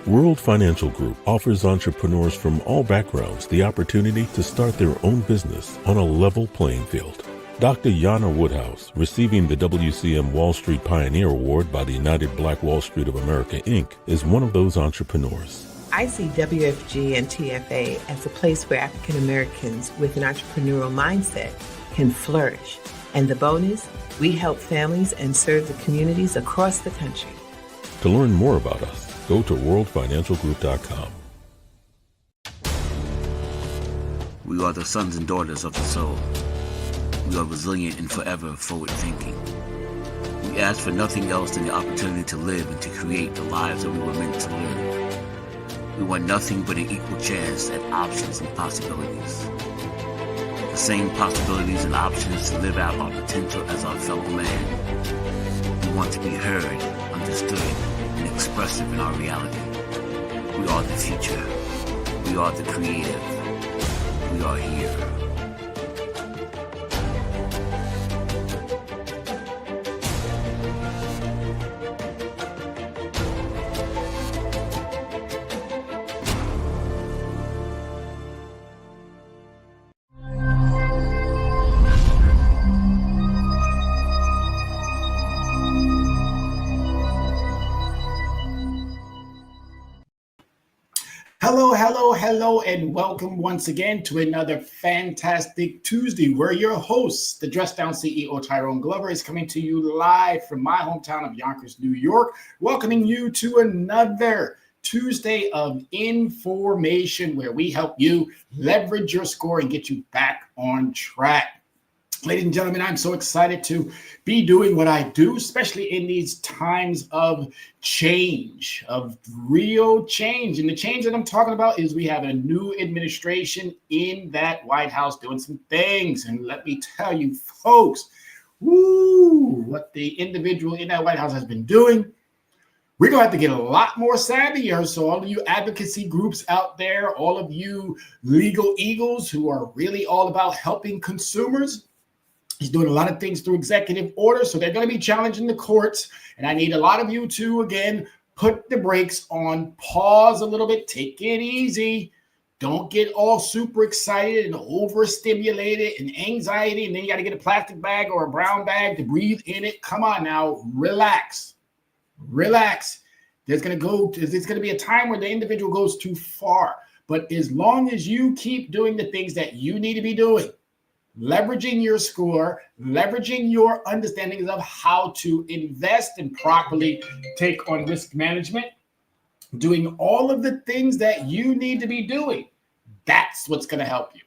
World Financial Group offers entrepreneurs from all backgrounds the opportunity to start their own business on a level playing field. Dr. Yana Woodhouse, receiving the WCM Wall Street Pioneer Award by the United Black Wall Street of America, Inc., is one of those entrepreneurs. I see WFG and TFA as a place where African Americans with an entrepreneurial mindset can flourish. And the bonus, we help families and serve the communities across the country. To learn more about us, go to worldfinancialgroup.com. We are the sons and daughters of the soul. We are resilient and forever forward-thinking. We ask for nothing else than the opportunity to live and to create the lives that we were meant to live. We want nothing but an equal chance at options and possibilities. The same possibilities and options to live out our potential as our fellow man. We want to be heard, understood, and expressive in our reality. We are the future. We are the creative. We are here. Hello, and welcome once again to another fantastic Tuesday. We're your hosts. The Dress Down CEO, Tyrone Glover, is coming to you live from my hometown of Yonkers, New York, welcoming you to another Tuesday of information where we help you leverage your score and get you back on track. Ladies and gentlemen, I'm so excited to be doing what I do, especially in these times of change, of real change. And the change that I'm talking about is we have a new administration in that White House doing some things. And let me tell you, folks, what the individual in that White House has been doing. We're going to have to get a lot more savvier. So all of you advocacy groups out there, all of you legal eagles who are really all about helping consumers, he's doing a lot of things through executive order, so they're going to be challenging the courts. And I need a lot of you to, again, put the brakes on, pause a little bit, take it easy. Don't get all super excited and overstimulated and anxiety, and then you got to get a plastic bag or a brown bag to breathe in it. Come on now, relax. There's going to be a time where the individual goes too far. But as long as you keep doing the things that you need to be doing, leveraging your score, leveraging your understandings of how to invest and properly take on risk management, doing all of the things that you need to be doing, that's what's going to help you.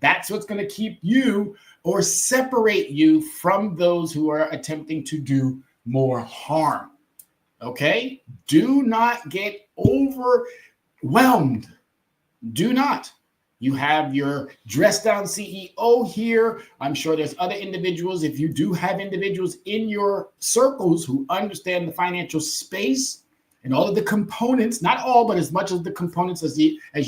That's what's going to keep you or separate you from those who are attempting to do more harm. Okay? Do not get overwhelmed. Do not. You have your Dress Down CEO here. I'm sure there's other individuals. If you do have individuals in your circles who understand the financial space and all of the components, not all, but as much of the components as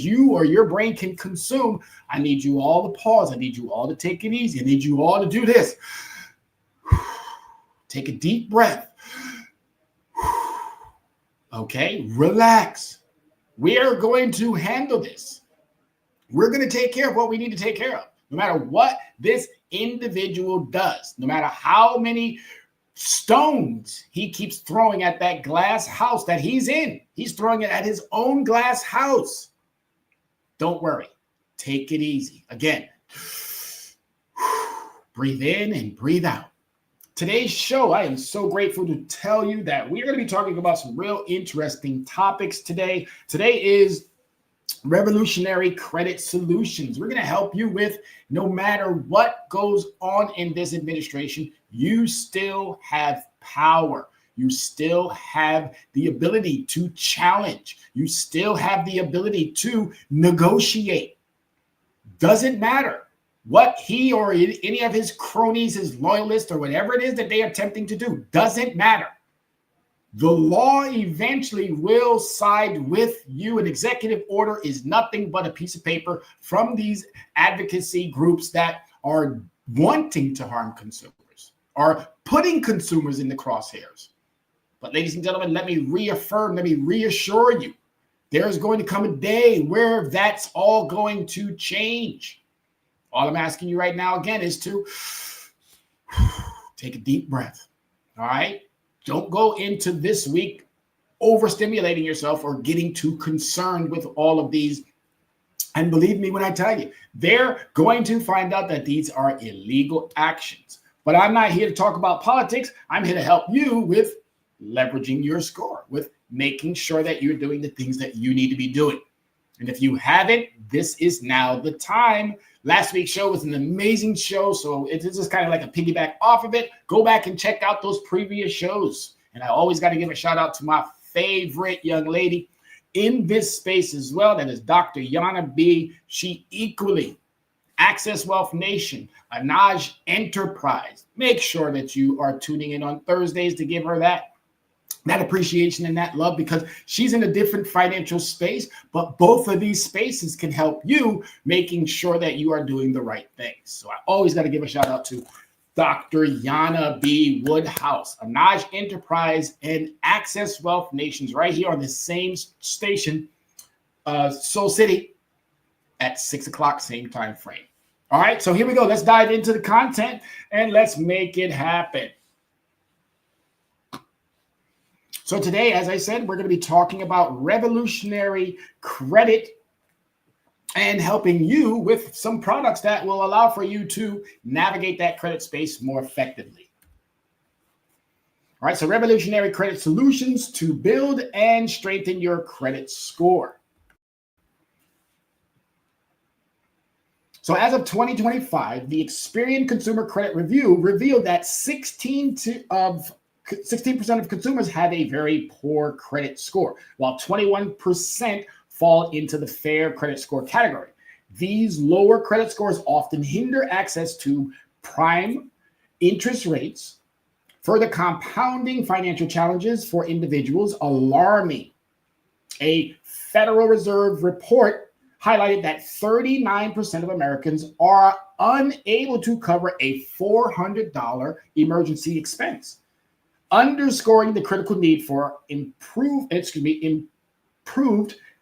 you or your brain can consume, I need you all to pause. I need you all to take it easy. I need you all to do this. Take a deep breath. Okay, relax. We are going to handle this. We're going to take care of what we need to take care of, no matter what this individual does, no matter how many stones he keeps throwing at that glass house that he's in. He's throwing it at his own glass house. Don't worry. Take it easy. Again, breathe in and breathe out. Today's show, I am so grateful to tell you that we're going to be talking about some real interesting topics today. Today is Revolutionary Credit Solutions. We're going to help you with, no matter what goes on in this administration, you still have power. You still have the ability to challenge. You still have the ability to negotiate. Doesn't matter what he or any of his cronies, his loyalists, or whatever it is that they are attempting to do. Doesn't matter. The law eventually will side with you. An executive order is nothing but a piece of paper from these advocacy groups that are wanting to harm consumers, are putting consumers in the crosshairs. But ladies and gentlemen, let me reaffirm, let me reassure you There's going to come a day where that's all going to change. All I'm asking you right now, again, is to take a deep breath. All right? Don't go into this week overstimulating yourself or getting too concerned with all of these. And believe me when I tell you, they're going to find out that these are illegal actions. But I'm not here to talk about politics. I'm here to help you with leveraging your score, with making sure that you're doing the things that you need to be doing. And if you haven't, this is now the time. Last week's show was an amazing show, so it's just kind of like a piggyback off of it. Go back and check out those previous shows. And I always got to give a shout out to my favorite young lady in this space as well. That is Dr. Yana B. She equally Access Wealth Nation, Anaj Enterprise. Make sure that you are tuning in on Thursdays to give her that appreciation and that love, because she's in a different financial space, but both of these spaces can help you making sure that you are doing the right things. So I always got to give a shout out to Dr. Yana B. Woodhouse, Anaj Enterprise, and Access Wealth Nations right here on the same station, Soul City, at 6 o'clock, same time frame. All right, so here we go. Let's dive into the content and let's make it happen. So today, as I said, we're going to be talking about revolutionary credit and helping you with some products that will allow for you to navigate that credit space more effectively. All right, so revolutionary credit solutions to build and strengthen your credit score. So as of 2025, the Experian Consumer Credit Review revealed that 16% of consumers have a very poor credit score, while 21% fall into the fair credit score category. These lower credit scores often hinder access to prime interest rates, further compounding financial challenges for individuals. Alarming. A Federal Reserve report highlighted that 39% of Americans are unable to cover a $400 emergency expense, underscoring the critical need for improved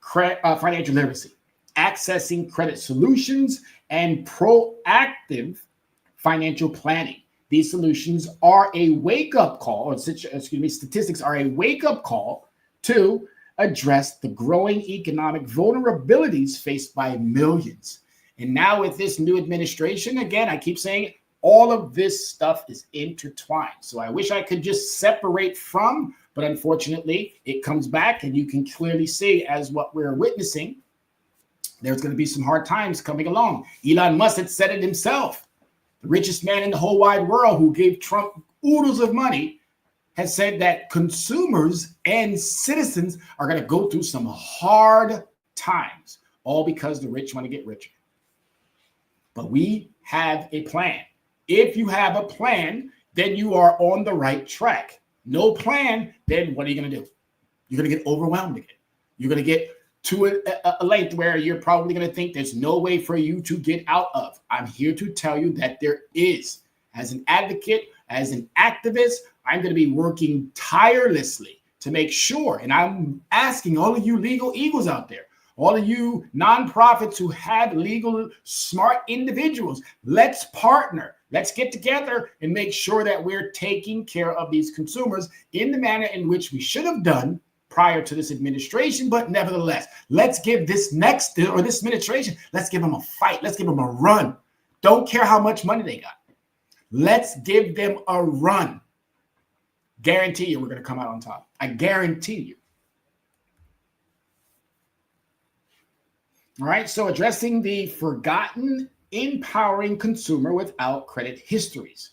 financial literacy, accessing credit solutions, and proactive financial planning. These solutions are a wake-up call, statistics are a wake-up call to address the growing economic vulnerabilities faced by millions. And now with this new administration, again, I keep saying it, all of this stuff is intertwined. So I wish I could just separate from, but unfortunately it comes back, and you can clearly see as what we're witnessing, there's going to be some hard times coming along. Elon Musk had said it himself. The richest man in the whole wide world, who gave Trump oodles of money, has said that consumers and citizens are going to go through some hard times, all because the rich want to get richer. But we have a plan. If you have a plan, then you are on the right track. No plan, then what are you going to do? You're going to get overwhelmed again. You're going to get to a length where you're probably going to think there's no way for you to get out of. I'm here to tell you that there is. As an advocate, as an activist, I'm going to be working tirelessly to make sure, and I'm asking all of you legal eagles out there, all of you nonprofits who have legal smart individuals, let's partner. Let's get together and make sure that we're taking care of these consumers in the manner in which we should have done prior to this administration. But nevertheless, let's give this administration, let's give them a fight. Let's give them a run. Don't care how much money they got. Let's give them a run. Guarantee you we're going to come out on top. I guarantee you. All right, so addressing the forgotten, empowering consumer without credit histories.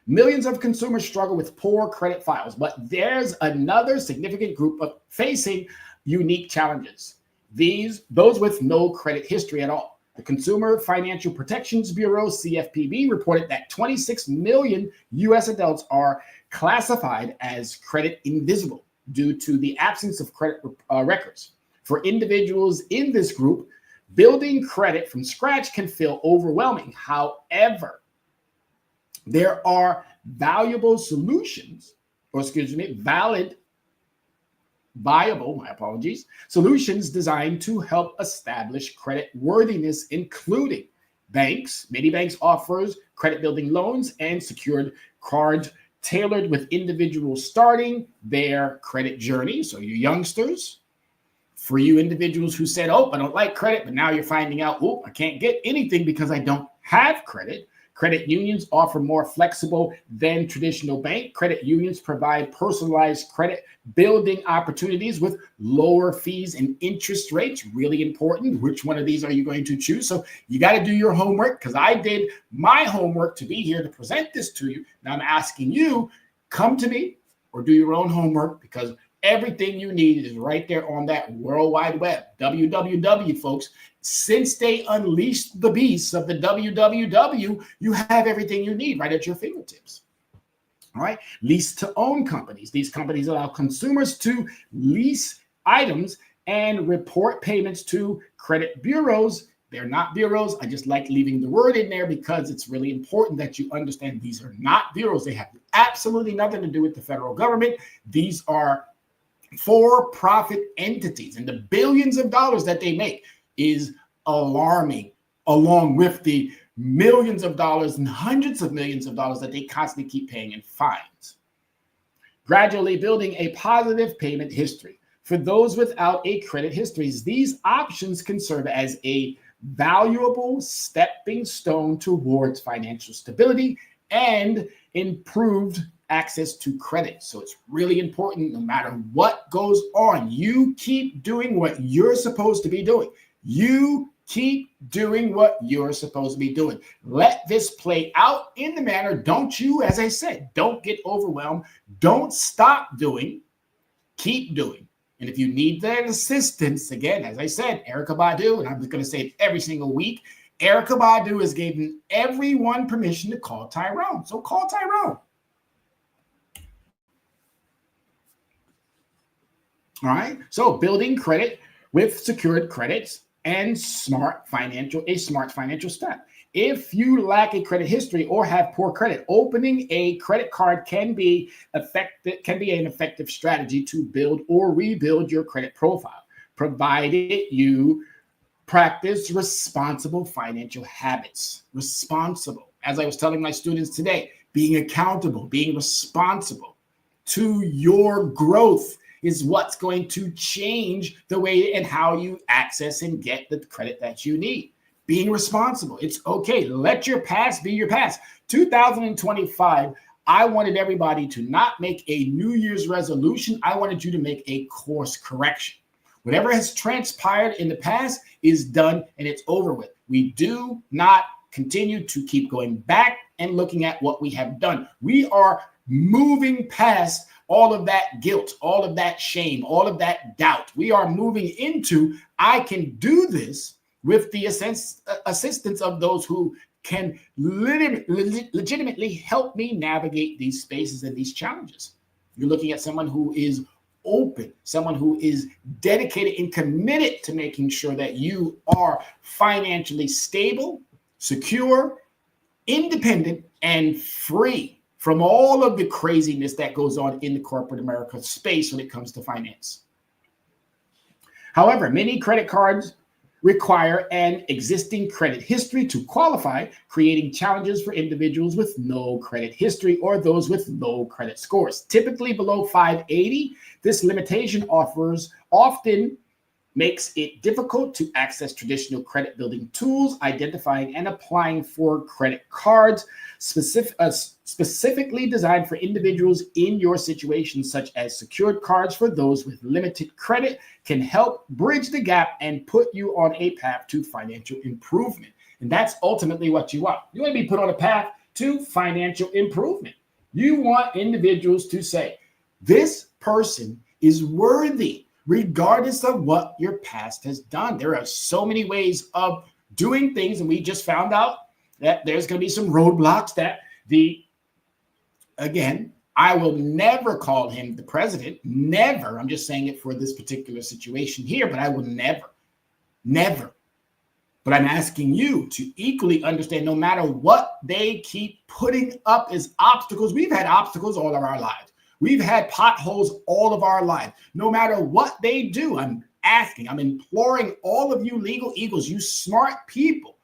Millions of consumers struggle with poor credit files, but there's another significant group of facing unique challenges. Those with no credit history at all. The Consumer Financial Protections Bureau, CFPB, reported that 26 million U.S. adults are classified as credit invisible due to the absence of credit records. For individuals in this group, building credit from scratch can feel overwhelming. However, there are valid solutions designed to help establish credit worthiness, including banks. Many banks offers credit building loans and secured cards tailored with individuals starting their credit journey. So you youngsters, for you individuals who said, oh, I don't like credit, but now you're finding out, oh, I can't get anything because I don't have credit. Credit unions offer more flexible than traditional bank. Credit unions provide personalized credit building opportunities with lower fees and interest rates. Really important. Which one of these are you going to choose? So you got to do your homework, because I did my homework to be here to present this to you. Now I'm asking you, come to me or do your own homework, because everything you need is right there on that World Wide Web. www, folks. Since they unleashed the beasts of the www, you have everything you need right at your fingertips. All right. Lease to own companies. These companies allow consumers to lease items and report payments to credit bureaus. They're not bureaus. I just like leaving the word in there because it's really important that you understand these are not bureaus. They have absolutely nothing to do with the federal government. These are for-profit entities, and the billions of dollars that they make is alarming, along with the millions of dollars and hundreds of millions of dollars that they constantly keep paying in fines. Gradually building a positive payment history. For those without a credit history, these options can serve as a valuable stepping stone towards financial stability and improved access to credit. So it's really important, no matter what goes on, you keep doing what you're supposed to be doing. You keep doing what you're supposed to be doing. Let this play out in the manner. Don't you, as I said, don't get overwhelmed. Don't stop doing. Keep doing. And if you need that assistance, again, as I said, Erykah Badu, and I'm going to say it every single week, Erykah Badu has given everyone permission to call Tyrone. So call Tyrone. All right. So building credit with secured credits and smart financial step. If you lack a credit history or have poor credit, opening a credit card can be an effective strategy to build or rebuild your credit profile, provided you practice responsible financial habits. Responsible. As I was telling my students today, being accountable, being responsible to your growth is what's going to change the way and how you access and get the credit that you need. Being responsible. It's okay. Let your past be your past. 2025, I wanted everybody to not make a New Year's resolution. I wanted you to make a course correction. Whatever has transpired in the past is done and it's over with. We do not continue to keep going back and looking at what we have done. We are moving past all of that guilt, all of that shame, all of that doubt. We are moving into, I can do this with the assistance of those who can legitimately help me navigate these spaces and these challenges. You're looking at someone who is open, someone who is dedicated and committed to making sure that you are financially stable, secure, independent, and free from all of the craziness that goes on in the corporate America space when it comes to finance. However, many credit cards require an existing credit history to qualify, creating challenges for individuals with no credit history or those with low credit scores. Typically below 580, this limitation often makes it difficult to access traditional credit building tools, identifying and applying for credit cards specifically designed for individuals in your situation, such as secured cards for those with limited credit, can help bridge the gap and put you on a path to financial improvement. And that's ultimately what you want. You want to be put on a path to financial improvement. You want individuals to say, this person is worthy, regardless of what your past has done. There are so many ways of doing things, and we just found out that there's going to be some roadblocks that again, I will never call him the president, never. I'm just saying it for this particular situation here, but I will never. But I'm asking you to equally understand, no matter what they keep putting up as obstacles, we've had obstacles all of our lives. We've had potholes all of our lives. No matter what they do, I'm imploring all of you legal eagles, you smart people.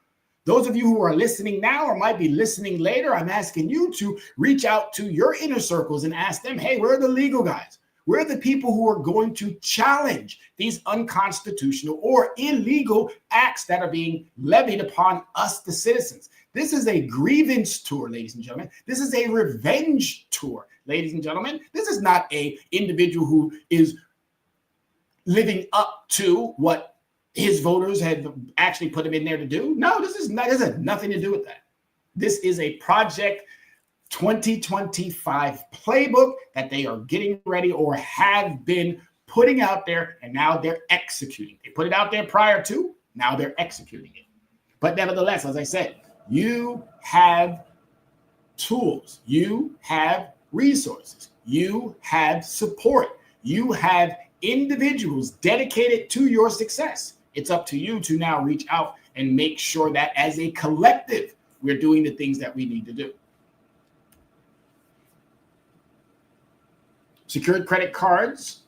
Those of you who are listening now or might be listening later, I'm asking you to reach out to your inner circles and ask them, hey, where are the legal guys? Where are the people who are going to challenge these unconstitutional or illegal acts that are being levied upon us, the citizens? This is a grievance tour, ladies and gentlemen. This is a revenge tour, ladies and gentlemen. This is not an individual who is living up to what his voters had actually put him in there to do. No, this has nothing to do with that. This is a Project 2025 playbook that they are getting ready or have been putting out there, and now they're executing. They put it out there prior to, now they're executing it. But nevertheless, as I said, you have tools, you have resources, you have support, you have individuals dedicated to your success. It's up to you to now reach out and make sure that as a collective, we're doing the things that we need to do. Secured credit cards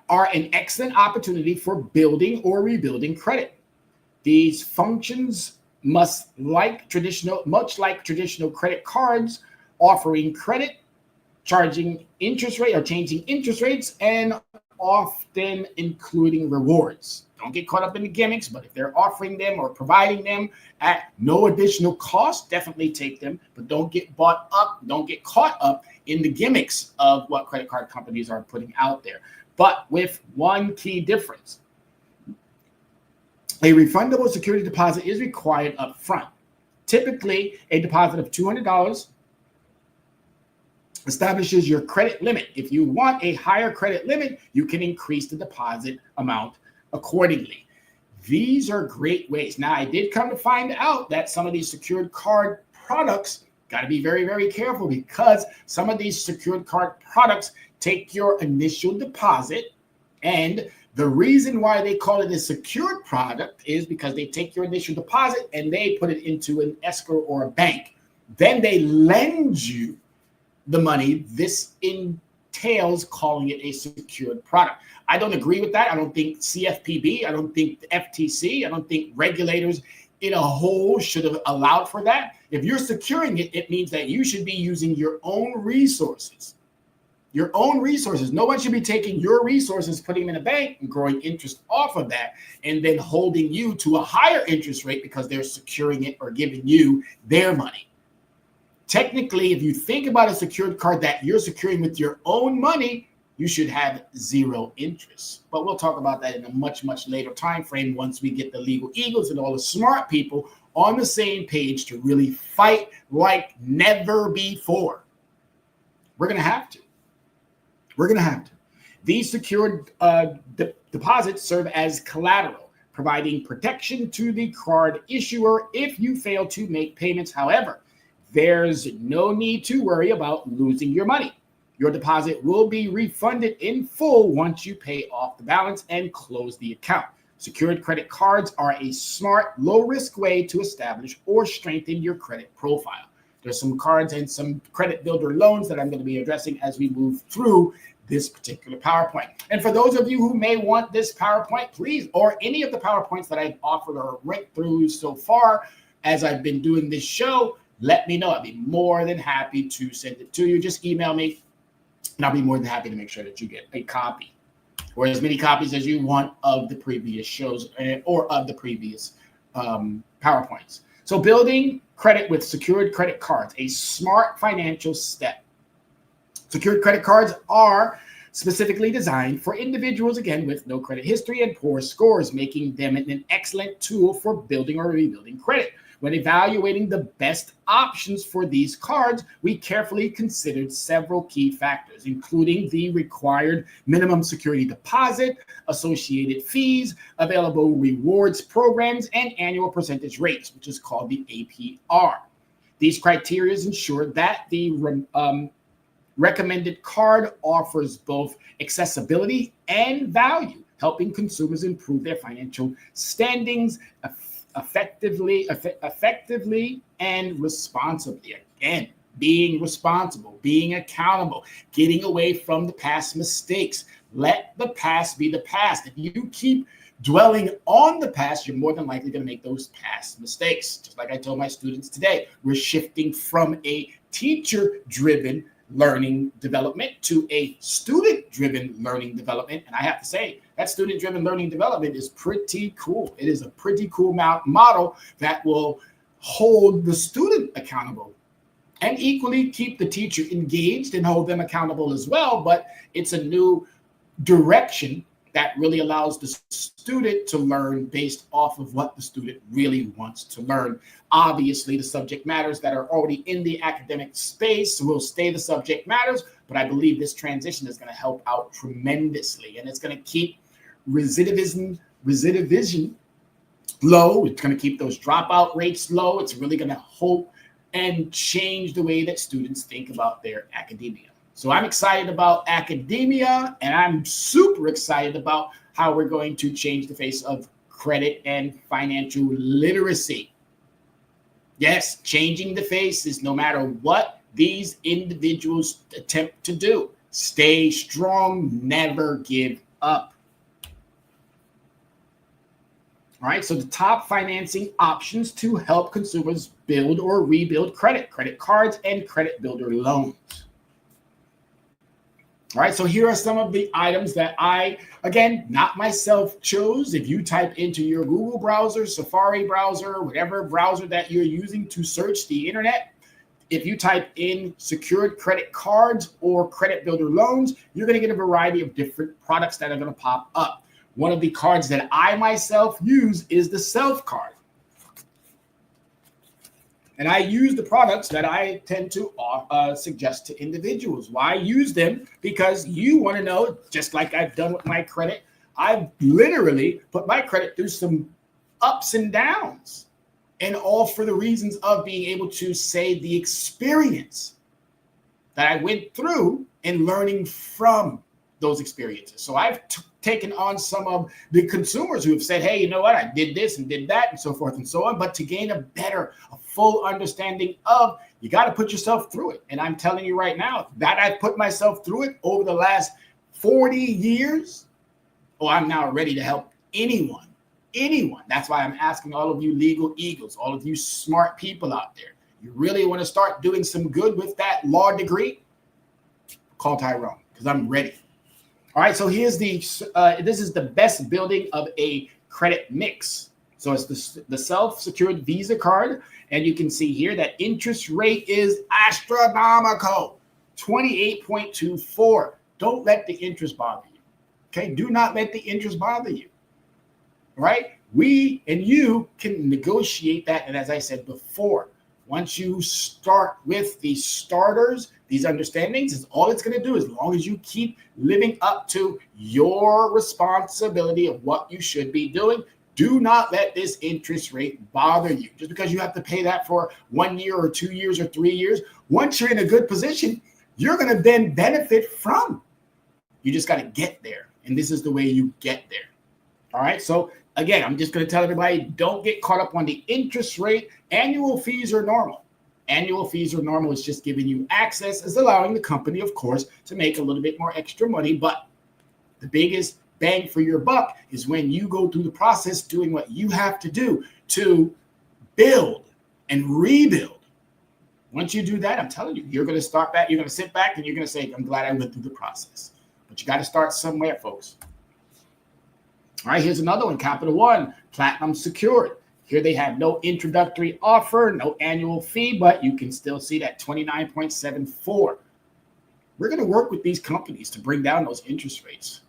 are an excellent opportunity for building or rebuilding credit. These functions much like traditional credit cards, offering credit, charging interest rate or changing interest rates, and often including rewards. Don't get caught up in the gimmicks, but if they're offering them or providing them at no additional cost, definitely take them, but don't get caught up in the gimmicks of what credit card companies are putting out there. But with one key difference: a refundable security deposit is required up front. Typically, a deposit of $200 establishes your credit limit. If you want a higher credit limit, you can increase the deposit amount accordingly. These are great ways. Now, I did come to find out that some of these secured card products, got to be very, very careful, because some of these secured card products take your initial deposit, and the reason why they call it a secured product is because they take your initial deposit and they put it into an escrow or a bank. Then they lend you the money. This entails calling it a secured product. I don't agree with that. I don't think CFPB, I don't think the FTC, I don't think regulators in a whole should have allowed for that. If you're securing it, it means that you should be using your own resources. Your own resources. No one should be taking your resources, putting them in a bank and growing interest off of that, and then holding you to a higher interest rate because they're securing it or giving you their money. Technically, if you think about a secured card that you're securing with your own money, you should have zero interest. But we'll talk about that in a much, much later time frame once we get the legal eagles and all the smart people on the same page to really fight like never before. We're going to have to. These secured deposits serve as collateral, providing protection to the card issuer if you fail to make payments. However, there's no need to worry about losing your money. Your deposit will be refunded in full once you pay off the balance and close the account. Secured credit cards are a smart, low-risk way to establish or strengthen your credit profile. There's some cards and some credit builder loans that I'm going to be addressing as we move through this particular PowerPoint. And for those of you who may want this PowerPoint, please, or any of the PowerPoints that I've offered or went through so far as I've been doing this show, let me know. I'd be more than happy to send it to you. Just email me, and I'll be more than happy to make sure that you get a copy or as many copies as you want of the previous shows or of the previous PowerPoints. So building credit with secured credit cards, a smart financial step. Secured credit cards are specifically designed for individuals, again, with no credit history and poor scores, making them an excellent tool for building or rebuilding credit. When evaluating the best options for these cards, we carefully considered several key factors, including the required minimum security deposit, associated fees, available rewards programs, and annual percentage rates, which is called the APR. These criteria ensure that the recommended card offers both accessibility and value, helping consumers improve their financial standings effectively and responsibly. Again, being responsible, being accountable, getting away from the past mistakes. Let the past be the past. If you keep dwelling on the past, you're more than likely going to make those past mistakes. Just like I told my students today, we're shifting from a teacher-driven learning development to a student-driven learning development. And I have to say, that student-driven learning development is pretty cool. It is a pretty cool model that will hold the student accountable and equally keep the teacher engaged and hold them accountable as well. But it's a new direction that really allows the student to learn based off of what the student really wants to learn. Obviously, the subject matters that are already in the academic space will stay the subject matters, but I believe this transition is going to help out tremendously, and it's going to keep recidivism low. It's going to keep those dropout rates low. It's really going to hope and change the way that students think about their academia. So I'm excited about academia, and I'm super excited about how we're going to change the face of credit and financial literacy. Yes, changing the face is no matter what these individuals attempt to do. Stay strong, never give up. All right, so the top financing options to help consumers build or rebuild credit cards and credit builder loans. All right, so here are some of the items that I, again, not myself, chose. If you type into your Google browser, Safari browser, whatever browser that you're using to search the internet, if you type in secured credit cards or credit builder loans, you're going to get a variety of different products that are going to pop up. One of the cards that I myself use is the Self card. And I use the products that I tend to suggest to individuals. Why use them? Because you want to know, just like I've done with my credit, I've literally put my credit through some ups and downs, and all for the reasons of being able to say the experience that I went through and learning from those experiences. So I've taken on some of the consumers who have said, hey, you know what, I did this and did that and so forth and so on. But to gain a full understanding of, you got to put yourself through it. And I'm telling you right now that I've put myself through it over the last 40 years. Oh, I'm now ready to help anyone. That's why I'm asking all of you legal eagles, all of you smart people out there. You really want to start doing some good with that law degree? Call Tyrone, because I'm ready. All right, so here's this is the best building of a credit mix. So it's the self-secured Visa card, and you can see here that interest rate is astronomical, 28.24. Don't let the interest bother you, okay? Do not let the interest bother you, right? We and you can negotiate that, and as I said before, once you start with these starters, these understandings, is all it's going to do as long as you keep living up to your responsibility of what you should be doing. Do not let this interest rate bother you. Just because you have to pay that for 1 year or 2 years or 3 years, once you're in a good position, you're going to then benefit from. You just got to get there. And this is the way you get there. All right. So again, I'm just going to tell everybody, don't get caught up on the interest rate. Annual fees are normal. Annual fees are normal. It's just giving you access, is allowing the company, of course, to make a little bit more extra money. But the biggest bang for your buck is when you go through the process doing what you have to do to build and rebuild. Once you do that, I'm telling you, you're going to start back. You're going to sit back and you're going to say, I'm glad I went through the process. But you got to start somewhere, folks. All right, here's another one, Capital One, Platinum Secured. Here they have no introductory offer, no annual fee, but you can still see that 29.74. We're going to work with these companies to bring down those interest rates.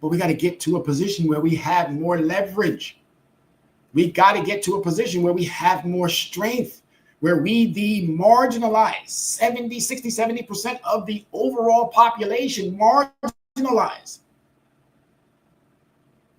But we got to get to a position where we have more leverage. We got to get to a position where we have more strength, where we, the marginalized, 70% of the overall population, marginalized.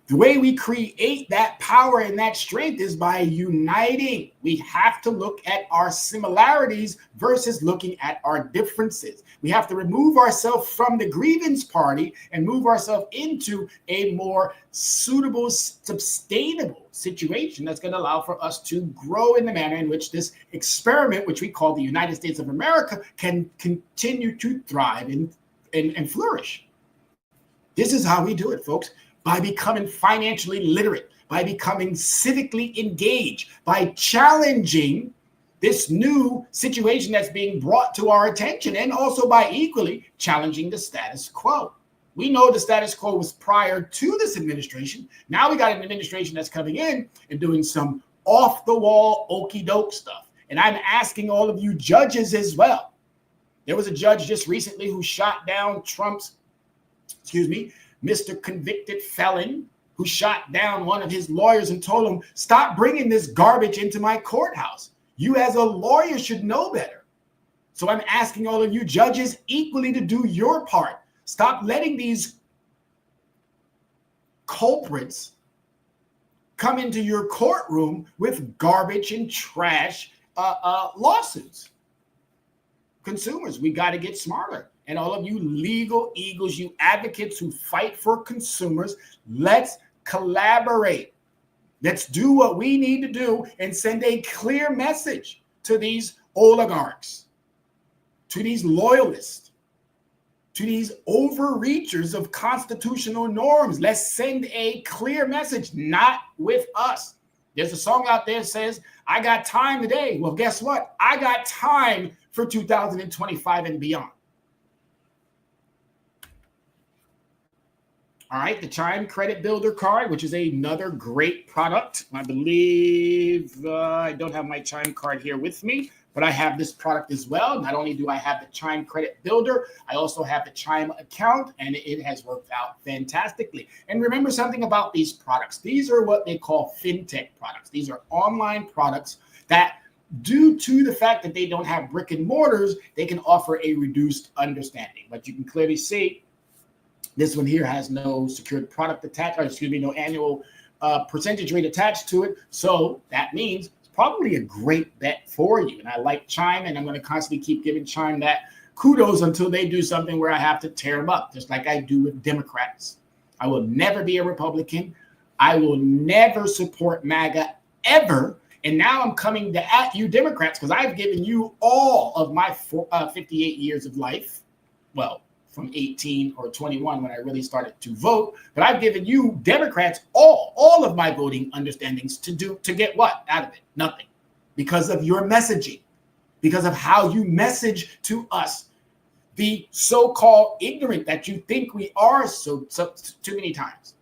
The way we create that power and that strength is by uniting. We have to look at our similarities versus looking at our differences. We have to remove ourselves from the grievance party and move ourselves into a more suitable, sustainable situation that's going to allow for us to grow in the manner in which this experiment, which we call the United States of America, can continue to thrive and flourish. This is how we do it, folks. By becoming financially literate, by becoming civically engaged, by challenging this new situation that's being brought to our attention, and also by equally challenging the status quo. We know the status quo was prior to this administration. Now we got an administration that's coming in and doing some off-the-wall okey-doke stuff. And I'm asking all of you judges as well. There was a judge just recently who shot down Mr. Convicted Felon, who shot down one of his lawyers and told him, stop bringing this garbage into my courthouse. You as a lawyer should know better. So I'm asking all of you judges equally to do your part. Stop letting these culprits come into your courtroom with garbage and trash lawsuits. Consumers, we got to get smarter. And all of you legal eagles, you advocates who fight for consumers, let's collaborate. Let's do what we need to do and send a clear message to these oligarchs, to these loyalists, to these overreachers of constitutional norms. Let's send a clear message, not with us. There's a song out there that says, I got time today. Well, guess what? I got time for 2025 and beyond. All right, the Chime Credit Builder card, which is another great product. I believe I don't have my Chime card here with me, but I have this product as well. Not only do I have the Chime Credit Builder, I also have the Chime account, and it has worked out fantastically. And remember something about these products. These are what they call fintech products. These are online products that, due to the fact that they don't have brick and mortars, they can offer a reduced understanding. But you can clearly see this one here has no secured product attached, no annual percentage rate attached to it. So that means it's probably a great bet for you. And I like Chime, and I'm going to constantly keep giving Chime that kudos until they do something where I have to tear them up, just like I do with Democrats. I will never be a Republican. I will never support MAGA ever. And now I'm coming at you Democrats because I've given you all of my 58 years of life. Well, from 18 or 21 when I really started to vote. But I've given you Democrats all of my voting understandings to get what out of it? Nothing. Because of your messaging, because of how you message to us, the so-called ignorant that you think we are so too many times.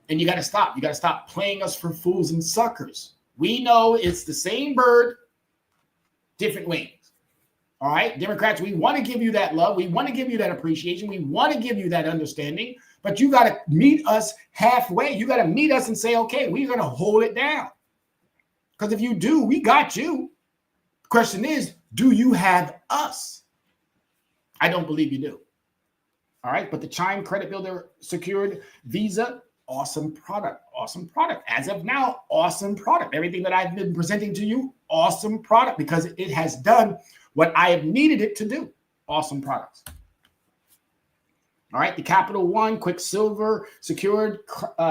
And you got to stop. You got to stop playing us for fools and suckers. We know it's the same bird, different wings. All right, Democrats, we want to give you that love. We want to give you that appreciation. We want to give you that understanding. But you got to meet us halfway. You got to meet us and say, okay, we're going to hold it down. Because if you do, we got you. The question is, do you have us? I don't believe you do. All right, but the Chime Credit Builder Secured Visa, awesome product. Awesome product. As of now, awesome product. Everything that I've been presenting to you, awesome product because it has done what I have needed it to do. Awesome products. All right, the Capital One Quicksilver Secured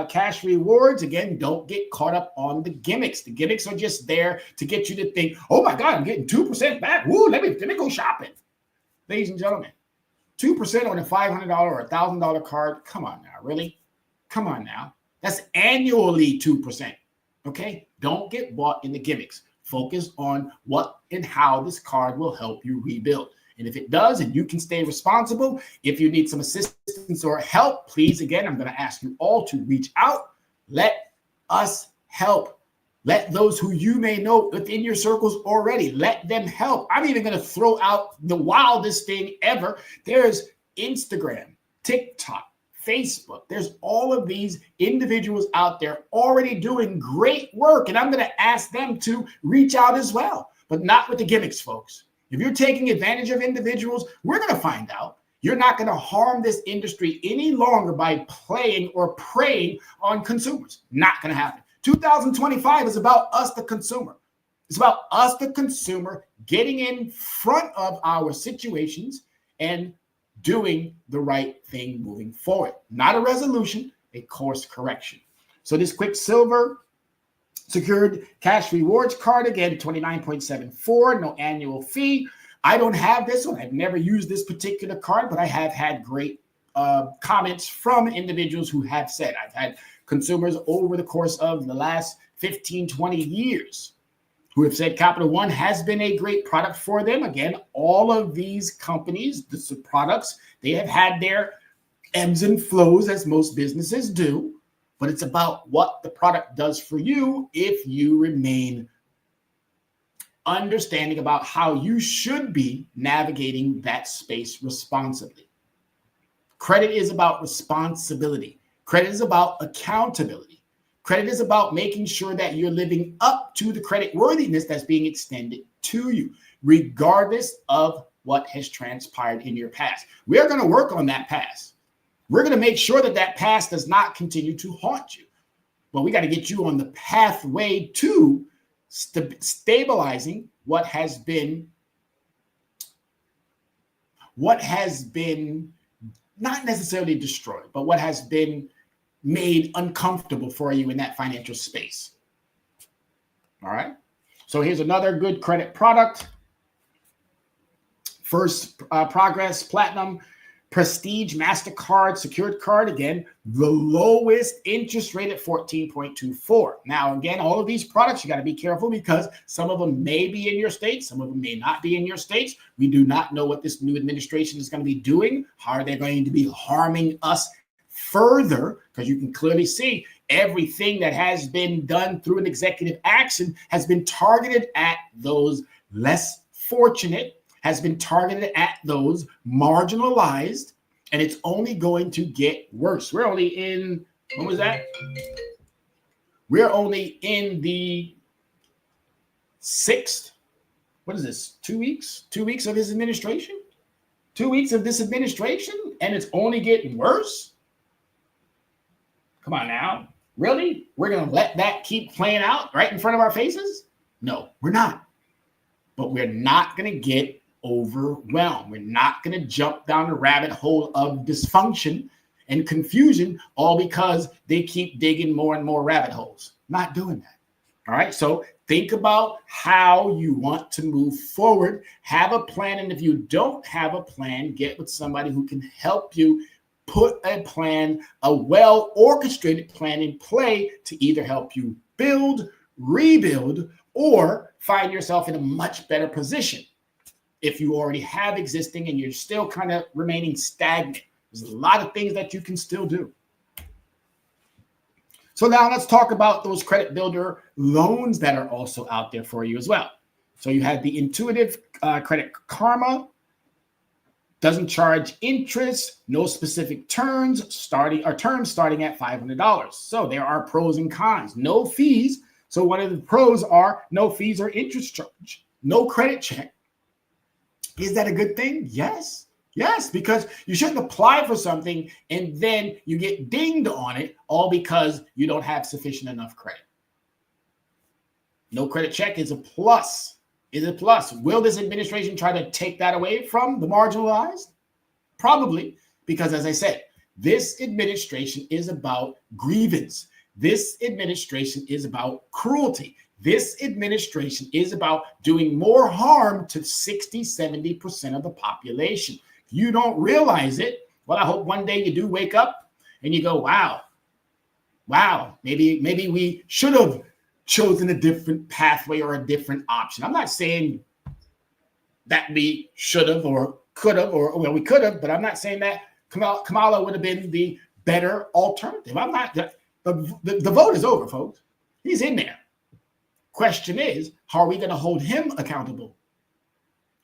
Cash Rewards. Again, don't get caught up on the gimmicks. The gimmicks are just there to get you to think, oh my God, I'm getting 2% back. Woo, let me go shopping. Ladies and gentlemen, 2% on a $500 or $1,000 card. Come on now, really? Come on now. That's annually 2%. Okay? Don't get bought in the gimmicks. Focus on what and how this card will help you rebuild. And if it does, and you can stay responsible, if you need some assistance or help, please, again, I'm going to ask you all to reach out. Let us help. Let those who you may know within your circles already, let them help. I'm even going to throw out the wildest thing ever. There's Instagram, TikTok, Facebook. There's all of these individuals out there already doing great work. And I'm going to ask them to reach out as well, but not with the gimmicks, folks. If you're taking advantage of individuals, we're going to find out. You're not going to harm this industry any longer by playing or preying on consumers. Not going to happen. 2025 is about us, the consumer. It's about us, the consumer, getting in front of our situations and doing the right thing moving forward. Not a resolution, a course correction. So this Quicksilver secured cash rewards card, again, 29.74, no annual fee. I don't have this one. I've never used this particular card, but I have had great comments from individuals who have said, I've had consumers over the course of the last 15, 20 years who have said Capital One has been a great product for them. Again, all of these companies, the products, they have had their ebbs and flows as most businesses do, but it's about what the product does for you if you remain understanding about how you should be navigating that space responsibly. Credit is about responsibility. Credit is about accountability. Credit is about making sure that you're living up to the credit worthiness that's being extended to you, regardless of what has transpired in your past. We are going to work on that past. We're going to make sure that that past does not continue to haunt you. But we got to get you on the pathway to stabilizing what has been not necessarily destroyed, but what has been made uncomfortable for you in that financial space. All right. So here's another good credit product. First Progress Platinum Prestige MasterCard secured card. Again, the lowest interest rate at 14.24. Now, again, all of these products, you got to be careful because some of them may be in your state. Some of them may not be in your states. We do not know what this new administration is going to be doing. How are they going to be harming us further? Because you can clearly see everything that has been done through an executive action has been targeted at those less fortunate, has been targeted at those marginalized, and it's only going to get worse. We're only in, when was that? We're only in the 6th, what is this, 2 weeks? 2 weeks of his administration? 2 weeks of this administration, and it's only getting worse? Come on now. Really? We're going to let that keep playing out right in front of our faces? No, we're not. But we're not going to get overwhelmed. We're not going to jump down the rabbit hole of dysfunction and confusion all because they keep digging more and more rabbit holes. Not doing that. All right. So think about how you want to move forward. Have a plan. And if you don't have a plan, get with somebody who can help you put a plan, a well-orchestrated plan in play to either help you build, rebuild, or find yourself in a much better position. If you already have existing and you're still kind of remaining stagnant, there's a lot of things that you can still do. So now let's talk about those credit builder loans that are also out there for you as well. So you have the Intuitive Credit Karma, doesn't charge interest, no specific terms starting at $500. So there are pros and cons, no fees. So one of the pros are no fees or interest charge, no credit check. Is that a good thing? Yes. Yes, because you shouldn't apply for something and then you get dinged on it all because you don't have sufficient enough credit. No credit check is a plus. Is a plus. Will this administration try to take that away from the marginalized? Probably, because as I said, this administration is about grievance. This administration is about cruelty. This administration is about doing more harm to 60, 70% of the population. If you don't realize it, well, I hope one day you do wake up and you go, wow, maybe we should have chosen a different pathway or a different option. I'm not saying that we should have or could have, or well, we could have, but I'm not saying that Kamala would have been the better alternative. I'm not. The vote is over, folks. He's in there. Question is, how are we going to hold him accountable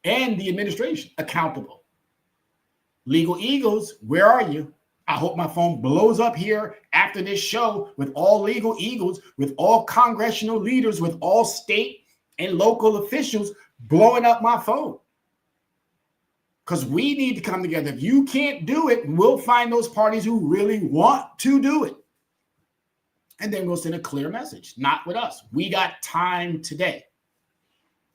and the administration accountable? Legal Eagles, where are you? I hope my phone blows up here after this show with all legal eagles, with all congressional leaders, with all state and local officials blowing up my phone. because we need to come together. If you can't do it, we'll find those parties who really want to do it. And then we'll send a clear message. Not with us. We got time today.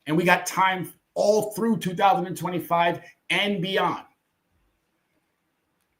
And we got time all through 2025 and beyond.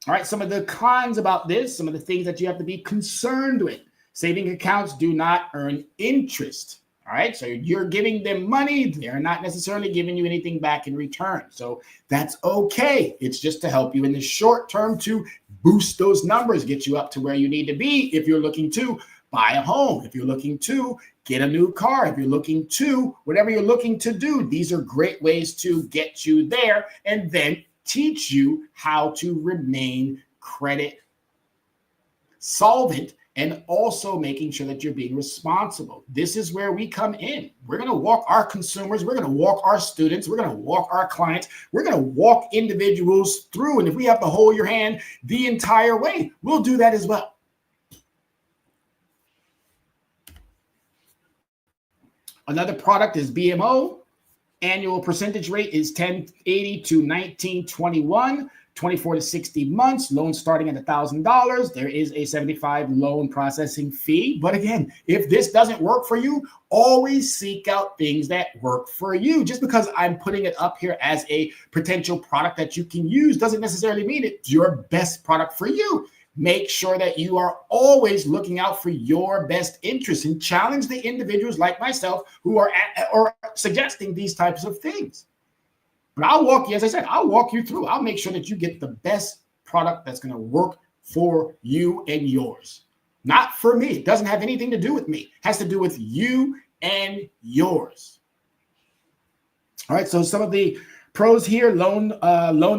All right, some of the cons about this, some of the things that you have to be concerned with. Saving accounts do not earn interest. All right, so you're giving them money. They're not necessarily giving you anything back in return. So that's okay. It's just to help you in the short term to boost those numbers, get you up to where you need to be if you're looking to buy a home, if you're looking to get a new car, if you're looking to, whatever you're looking to do. These are great ways to get you there and then teach you how to remain credit solvent, and also making sure that you're being responsible. This is where we come in. We're going to walk our consumers. We're going to walk our students. We're going to walk our clients. We're going to walk individuals through. And if we have to hold your hand the entire way, we'll do that as well. Another product is BMO. Annual percentage rate is 1080 to 1921. 24 to 60 months, loan starting at $1,000. There is a $75 loan processing fee. But again, if this doesn't work for you, always seek out things that work for you. Just because I'm putting it up here as a potential product that you can use doesn't necessarily mean it's your best product for you. Make sure that you are always looking out for your best interests and challenge the individuals like myself who are suggesting these types of things. But I'll walk you, as I said, I'll walk you through. I'll make sure that you get the best product that's going to work for you and yours. Not for me. It doesn't have anything to do with me. It has to do with you and yours. All right, so some of the pros here, loan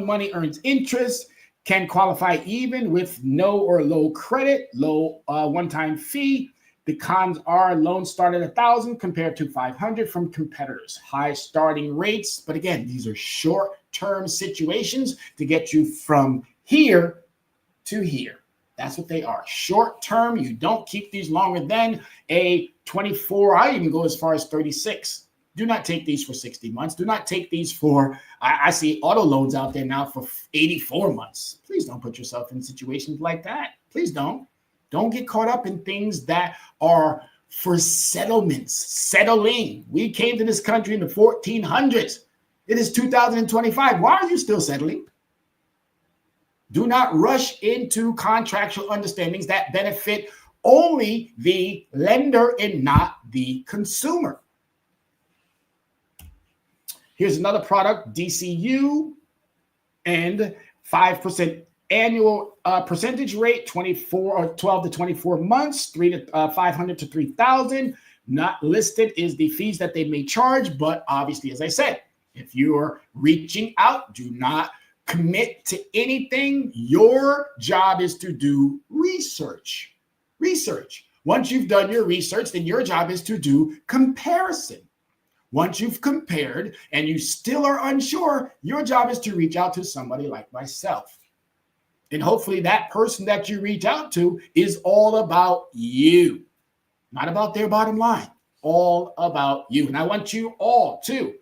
money earns interest, can qualify even with no or low credit, low one-time fee. The cons are loans start at $1,000 compared to $500 from competitors. High starting rates, but again, these are short-term situations to get you from here to here. That's what they are. Short-term, you don't keep these longer than a 24. I even go as far as 36. Do not take these for 60 months. Do not take these for, I see auto loans out there now for 84 months. Please don't put yourself in situations like that. Please don't. Don't get caught up in things that are for settlements, settling. We came to this country in the 1400s. It is 2025. Why are you still settling? Do not rush into contractual understandings that benefit only the lender and not the consumer. Here's another product, DCU, and 5% annual percentage rate, 12 to 24 months, 500 to 3,000. Not listed is the fees that they may charge, but obviously, as I said, if you're reaching out, do not commit to anything. Your job is to do research. Once you've done your research, then your job is to do comparison. Once you've compared and you still are unsure, your job is to reach out to somebody like myself. And hopefully that person that you reach out to is all about you, not about their bottom line, all about you. And I want you all to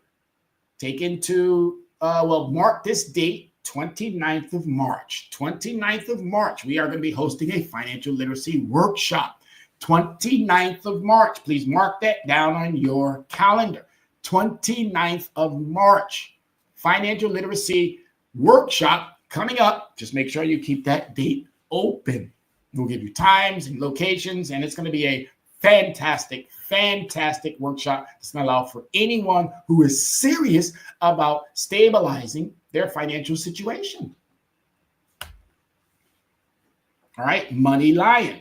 take into, mark this date, 29th of March. 29th of March, we are going to be hosting a financial literacy workshop. 29th of March, please mark that down on your calendar. 29th of March, financial literacy workshop coming up. Just make sure you keep that date open. We'll give you times and locations, and it's going to be a fantastic workshop. It's going to allow for anyone who is serious about stabilizing their financial situation. All right, Money Lion.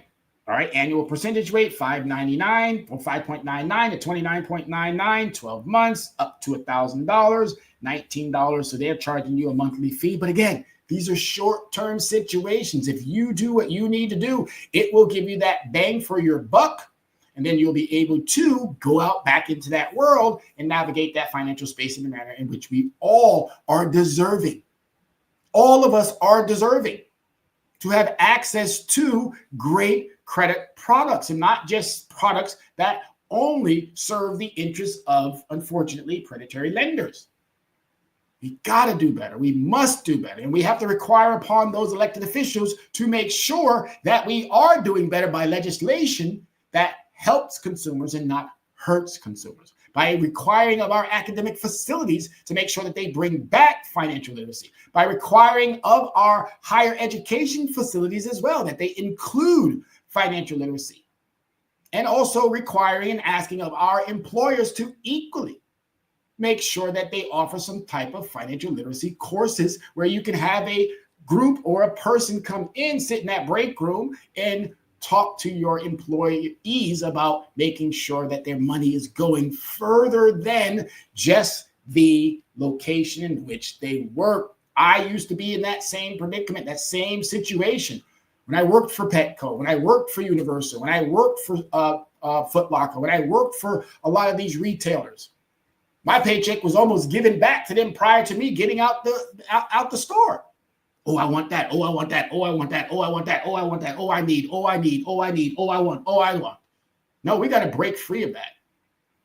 All right, annual percentage rate, 5.99 or 5.99 to 29.99, 12 months, up to $1,000, $19. So they're charging you a monthly fee. But again, these are short-term situations. If you do what you need to do, it will give you that bang for your buck. And then you'll be able to go out back into that world and navigate that financial space in the manner in which we all are deserving. All of us are deserving to have access to great credit products, and not just products that only serve the interests of, unfortunately, predatory lenders. We got to do better. We must do better. And we have to require upon those elected officials to make sure that we are doing better by legislation that helps consumers and not hurts consumers. By requiring of our academic facilities to make sure that they bring back financial literacy. By requiring of our higher education facilities as well, that they include financial literacy. And also requiring and asking of our employers to equally make sure that they offer some type of financial literacy courses where you can have a group or a person come in, sit in that break room and talk to your employees about making sure that their money is going further than just the location in which they work. I used to be in that same predicament, that same situation. When I worked for Petco, when I worked for Universal, when I worked for Foot Locker, when I worked for a lot of these retailers, my paycheck was almost given back to them prior to me getting out the store. Oh, I want that. Oh, I want that. Oh, I want that. Oh, I want that. Oh, I want that. Oh, I need. Oh, I need. Oh, I need. Oh, I want. Oh, I want. No, we got to break free of that.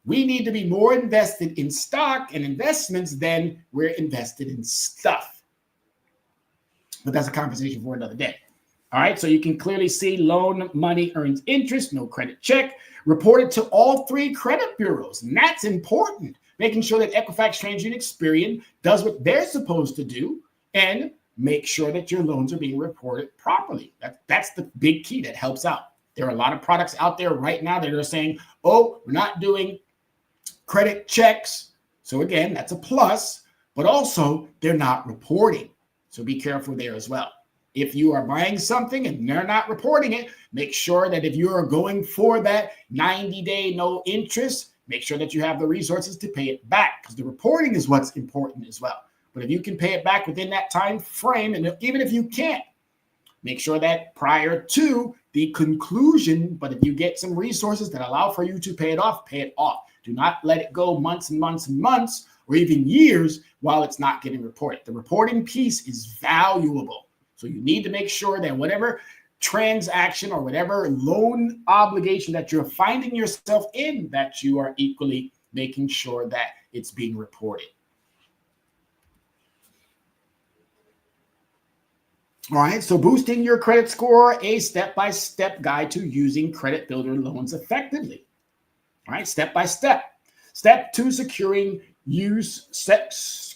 We need to be more invested in stock and investments than we're invested in stuff. But that's a conversation for another day. All right, so you can clearly see loan money earns interest, no credit check, reported to all 3 credit bureaus. And that's important. Making sure that Equifax, TransUnion, Experian does what they're supposed to do and make sure that your loans are being reported properly. That's the big key that helps out. There are a lot of products out there right now that are saying, oh, we're not doing credit checks. So again, that's a plus, but also they're not reporting. So be careful there as well. If you are buying something and they're not reporting it, make sure that if you are going for that 90-day no interest, make sure that you have the resources to pay it back, because the reporting is what's important as well. But if you can pay it back within that time frame, and even if you can't, make sure that prior to the conclusion, but if you get some resources that allow for you to pay it off, pay it off. Do not let it go months and months and months, or even years while it's not getting reported. The reporting piece is valuable. So you need to make sure that whatever transaction or whatever loan obligation that you're finding yourself in, that you are equally making sure that it's being reported. All right, so boosting your credit score, a step-by-step guide to using credit builder loans effectively. All right, step by step. Step 2, steps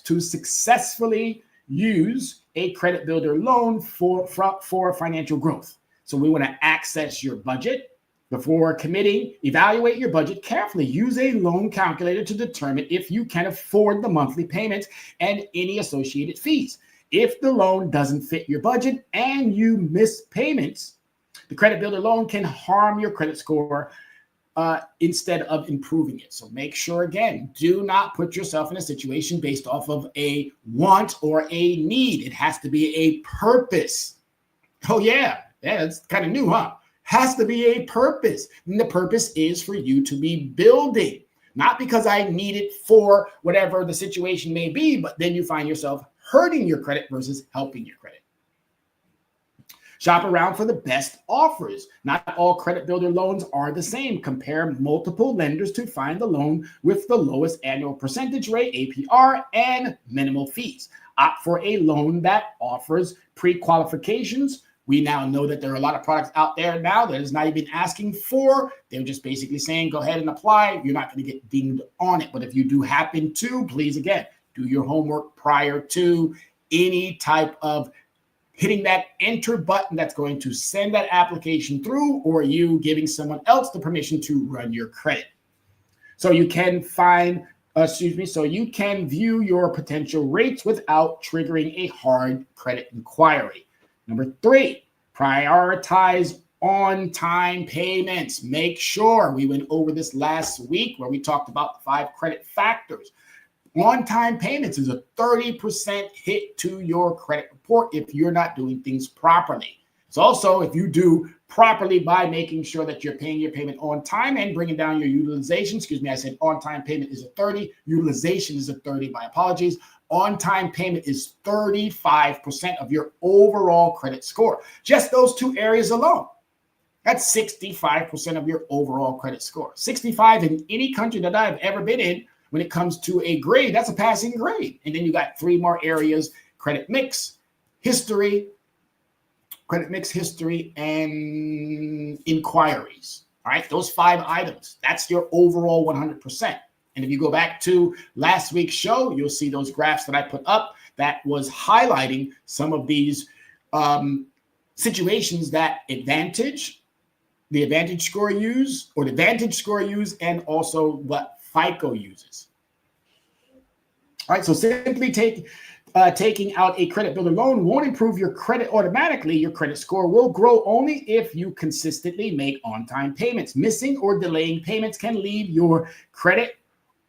to successfully use a credit builder loan for financial growth. So we want to access your budget. Before committing, evaluate your budget carefully. Use a loan calculator to determine if you can afford the monthly payments and any associated fees. If the loan doesn't fit your budget and you miss payments, the credit builder loan can harm your credit score instead of improving it. So make sure, again, do not put yourself in a situation based off of a want or a need. It has to be a purpose. Oh, yeah, it's kind of new, huh? Has to be a purpose. And the purpose is for you to be building, not because I need it for whatever the situation may be, but then you find yourself hurting your credit versus helping your credit. Shop around for the best offers. Not all credit builder loans are the same. Compare multiple lenders to find the loan with the lowest annual percentage rate, APR, and minimal fees. Opt for a loan that offers pre-qualifications. We now know that there are a lot of products out there now that is not even asking for. They're just basically saying, go ahead and apply. You're not going to get dinged on it. But if you do happen to, please, again, do your homework prior to any type of hitting that enter button that's going to send that application through, or you giving someone else the permission to run your credit. So you can you can view your potential rates without triggering a hard credit inquiry. Number 3, prioritize on-time payments. Make sure, we went over this last week where we talked about the 5 credit factors. On-time payments is a 30% hit to your credit report if you're not doing things properly. It's also, if you do properly by making sure that you're paying your payment on time and bringing down your utilization. I said on-time payment is a 30, utilization is a 30, my apologies. On-time payment is 35% of your overall credit score. Just those 2 areas alone. That's 65% of your overall credit score. 65 in any country that I've ever been in When it comes to a grade, that's a passing grade. And then you got 3 more areas: credit mix, history, and inquiries. All right, those 5 items, that's your overall 100%. And if you go back to last week's show, you'll see those graphs that I put up that was highlighting some of these situations that the Advantage score use, and also what FICO uses. All right, so simply taking out a credit builder loan won't improve your credit automatically. Your credit score will grow only if you consistently make on-time payments. Missing or delaying payments can leave your credit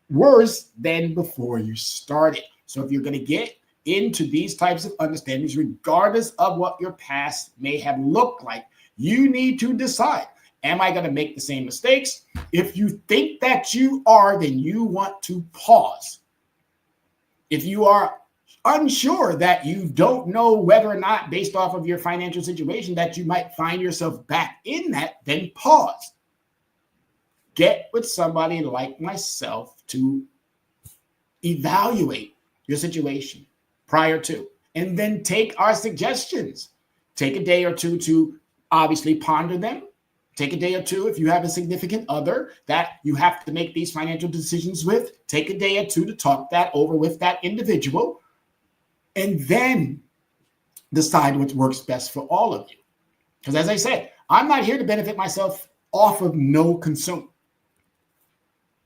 worse than before you started. So if you're going to get into these types of understandings, regardless of what your past may have looked like, you need to decide, am I going to make the same mistakes? If you think that you are, then you want to pause. If you are unsure, that you don't know whether or not, based off of your financial situation, that you might find yourself back in that, then pause. Get with somebody like myself to evaluate your situation prior to, and then take our suggestions. Take a day or two to obviously ponder them. Take a day or two if you have a significant other that you have to make these financial decisions with. Take a day or two to talk that over with that individual, and then decide what works best for all of you. Because as I said, I'm not here to benefit myself off of no consumer.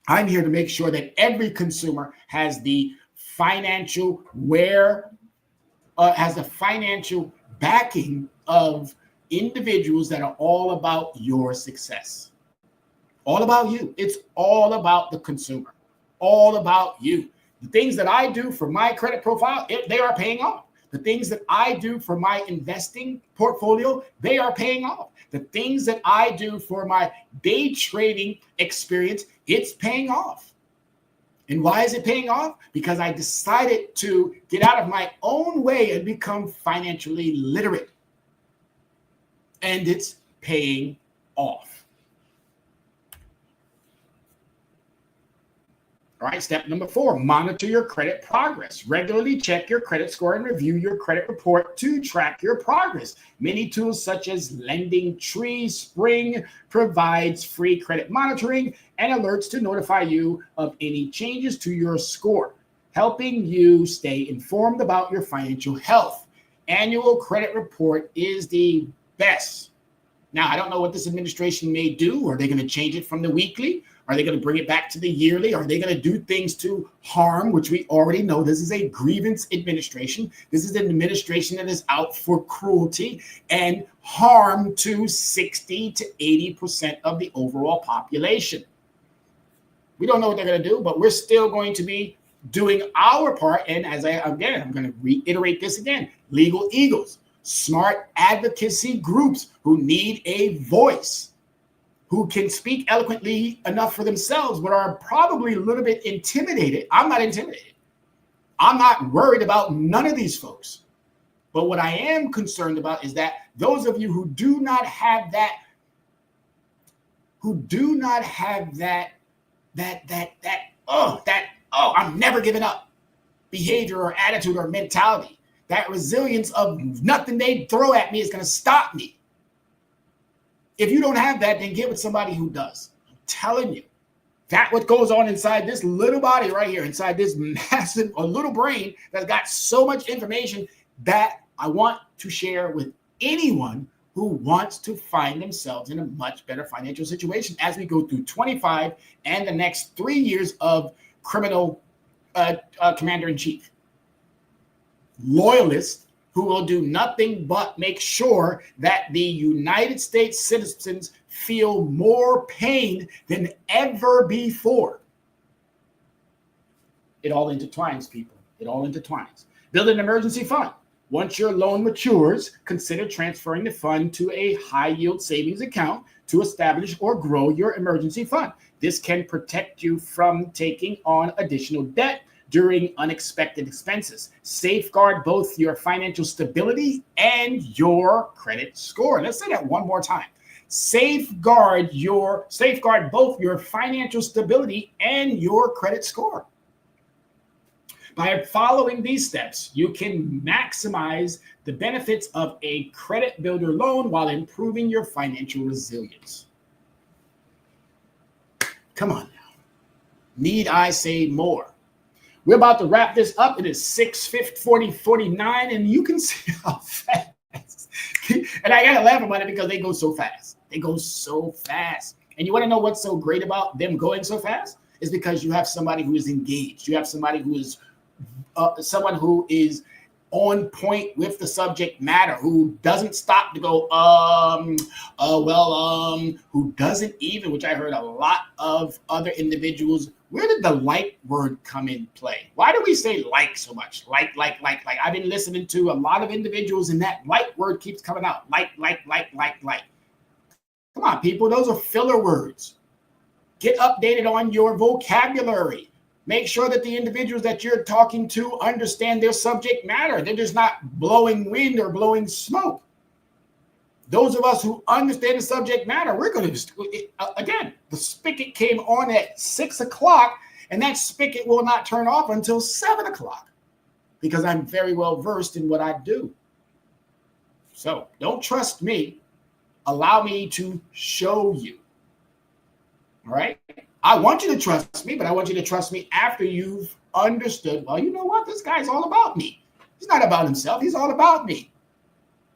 I'm here to make sure that every consumer has the financial backing of individuals that are all about your success. All about you. It's all about the consumer. All about you. The things that I do for my credit profile, they are paying off. The things that I do for my investing portfolio, they are paying off. The things that I do for my day trading experience, it's paying off. And why is it paying off? Because I decided to get out of my own way and become financially literate. And it's paying off. All right, step number 4, monitor your credit progress. Regularly check your credit score and review your credit report to track your progress. Many tools such as Lending Tree Spring provides free credit monitoring and alerts to notify you of any changes to your score, helping you stay informed about your financial health. Annual credit report is the best. Now, I don't know what this administration may do. Are they going to change it from the weekly? Are they going to bring it back to the yearly? Are they going to do things to harm, which we already know this is a grievance administration. This is an administration that is out for cruelty and harm to 60 to 80% of the overall population. We don't know what they're going to do, but we're still going to be doing our part. And I'm going to reiterate this again, legal eagles, smart advocacy groups who need a voice, who can speak eloquently enough for themselves, but are probably a little bit intimidated. I'm not intimidated. I'm not worried about none of these folks. But what I am concerned about is that those of you who do not have that I'm never giving up behavior or attitude or mentality, that resilience of nothing they throw at me is going to stop me. If you don't have that, then get with somebody who does. I'm telling you, that what goes on inside this little body right here, inside this massive little brain that's got so much information that I want to share with anyone who wants to find themselves in a much better financial situation as we go through 25 and the next 3 years of criminal commander-in-chief. Loyalists who will do nothing but make sure that the United States citizens feel more pain than ever before. It all intertwines, people. It all intertwines. Build an emergency fund. Once your loan matures, consider transferring the fund to a high-yield savings account to establish or grow your emergency fund. This can protect you from taking on additional debt during unexpected expenses. Safeguard both your financial stability and your credit score. Let's say that one more time. safeguard both your financial stability and your credit score. By following these steps, you can maximize the benefits of a credit builder loan while improving your financial resilience. Come on now. Need I say more? We're about to wrap this up. It is 6:49, and you can see how fast. And I gotta laugh about it because they go so fast. They go so fast. And you want to know what's so great about them going so fast? Is because you have somebody who is engaged. You have somebody who is someone who is on point with the subject matter, who doesn't stop to go, who doesn't even, which I heard a lot of other individuals. Where did the like word come in play? Why do we say like so much? Like. I've been listening to a lot of individuals and that like word keeps coming out. Like. Come on, people, those are filler words. Get updated on your vocabulary. Make sure that the individuals that you're talking to understand their subject matter. They're just not blowing wind or blowing smoke. Those of us who understand the subject matter, we're going to, again, the spigot came on at 6 o'clock, and that spigot will not turn off until 7 o'clock because I'm very well versed in what I do. So don't trust me. Allow me to show you. All right? I want you to trust me, but I want you to trust me after you've understood, well, you know what? This guy's all about me. He's not about himself. He's all about me.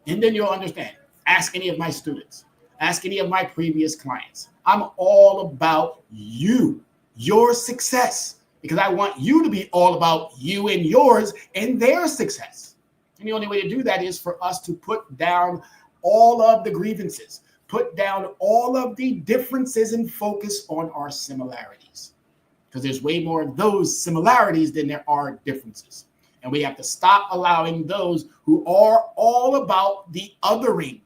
And then you'll understand. Ask any of my students. Ask any of my previous clients. I'm all about you, your success, because I want you to be all about you and yours and their success. And the only way to do that is for us to put down all of the grievances, put down all of the differences and focus on our similarities, because there's way more of those similarities than there are differences. And we have to stop allowing those who are all about the othering.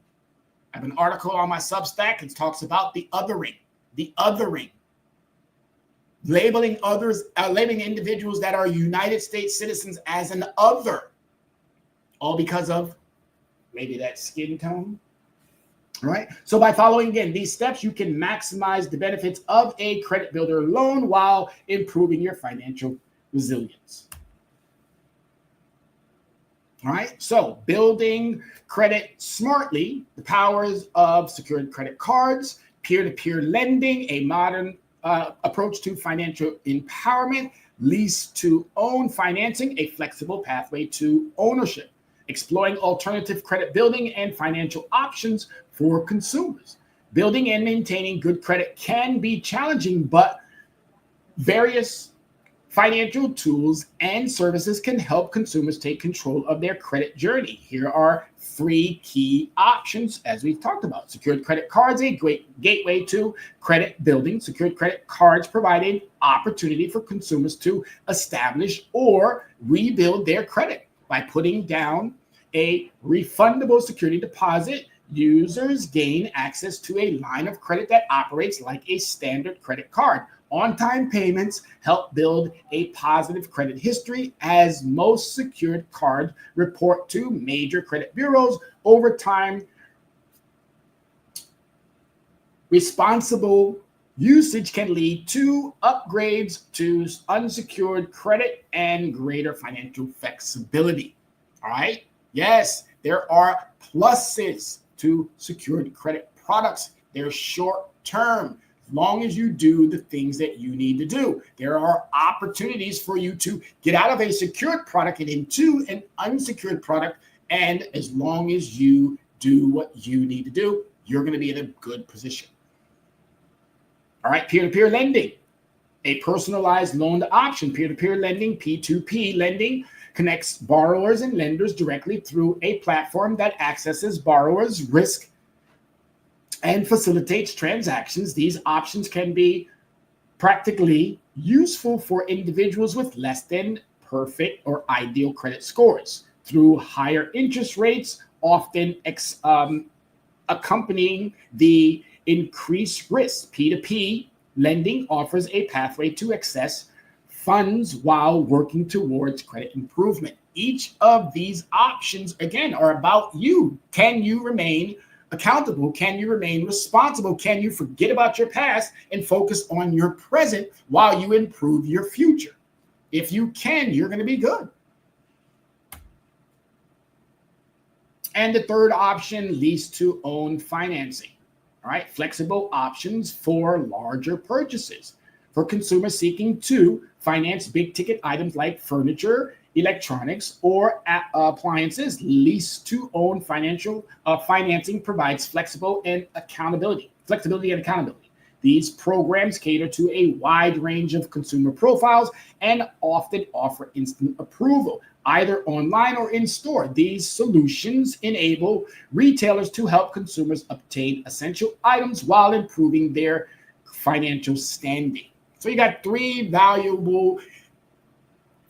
I have an article on my Substack that talks about the othering, labeling others, labeling individuals that are United States citizens as an other, all because of maybe that skin tone. All right. So by following, again, these steps, you can maximize the benefits of a credit builder loan while improving your financial resilience. All right. So building credit smartly, the powers of secured credit cards, peer-to-peer lending, a modern approach to financial empowerment, lease-to-own financing, a flexible pathway to ownership, exploring alternative credit building and financial options for consumers. Building and maintaining good credit can be challenging, but various financial tools and services can help consumers take control of their credit journey. Here are 3 key options, as we've talked about. Secured credit cards, a great gateway to credit building. Secured credit cards provide an opportunity for consumers to establish or rebuild their credit by putting down a refundable security deposit. Users gain access to a line of credit that operates like a standard credit card. On-time payments help build a positive credit history, as most secured cards report to major credit bureaus. Over time, responsible usage can lead to upgrades to unsecured credit and greater financial flexibility. All right? Yes, there are pluses to secured credit products. They're short-term, as long as you do the things that you need to do. There are opportunities for you to get out of a secured product and into an unsecured product. And as long as you do what you need to do, you're going to be in a good position. All right, peer-to-peer lending, a personalized loan option. Peer-to-peer lending, P2P lending, connects borrowers and lenders directly through a platform that accesses borrowers' risk and facilitates transactions. These options can be practically useful for individuals with less than perfect or ideal credit scores, through higher interest rates, often accompanying the increased risk. P2P lending offers a pathway to access funds while working towards credit improvement. Each of these options, again, are about you. Can you remain accountable? Can you remain responsible? Can you forget about your past and focus on your present while you improve your future? If you can, you're going to be good. And the third option, lease to own financing. All right, flexible options for larger purchases. For consumers seeking to finance big ticket items like furniture, electronics, or appliances, lease to own financing provides flexibility and accountability. These programs cater to a wide range of consumer profiles and often offer instant approval, either online or in store. These solutions enable retailers to help consumers obtain essential items while improving their financial standing. So you got three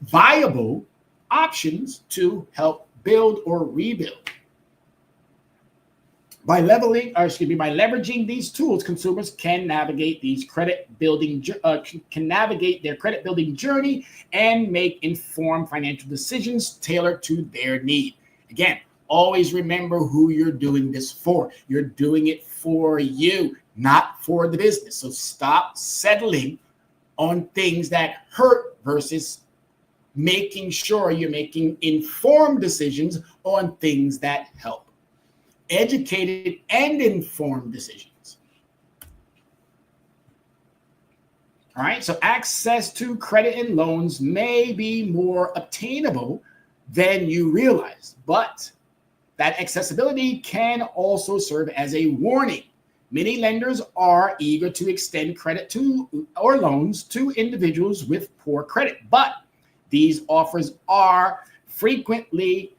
viable options to help build or rebuild. By leveraging these tools, consumers can navigate their credit building journey and make informed financial decisions tailored to their need. Again, always remember who you're doing this for. You're doing it for you, not for the business. So stop settling on things that hurt versus making sure you're making informed decisions on things that help. Educated and informed decisions. All right, so access to credit and loans may be more obtainable than you realize, but that accessibility can also serve as a warning. Many lenders are eager to extend credit to or loans to individuals with poor credit, but these offers are frequently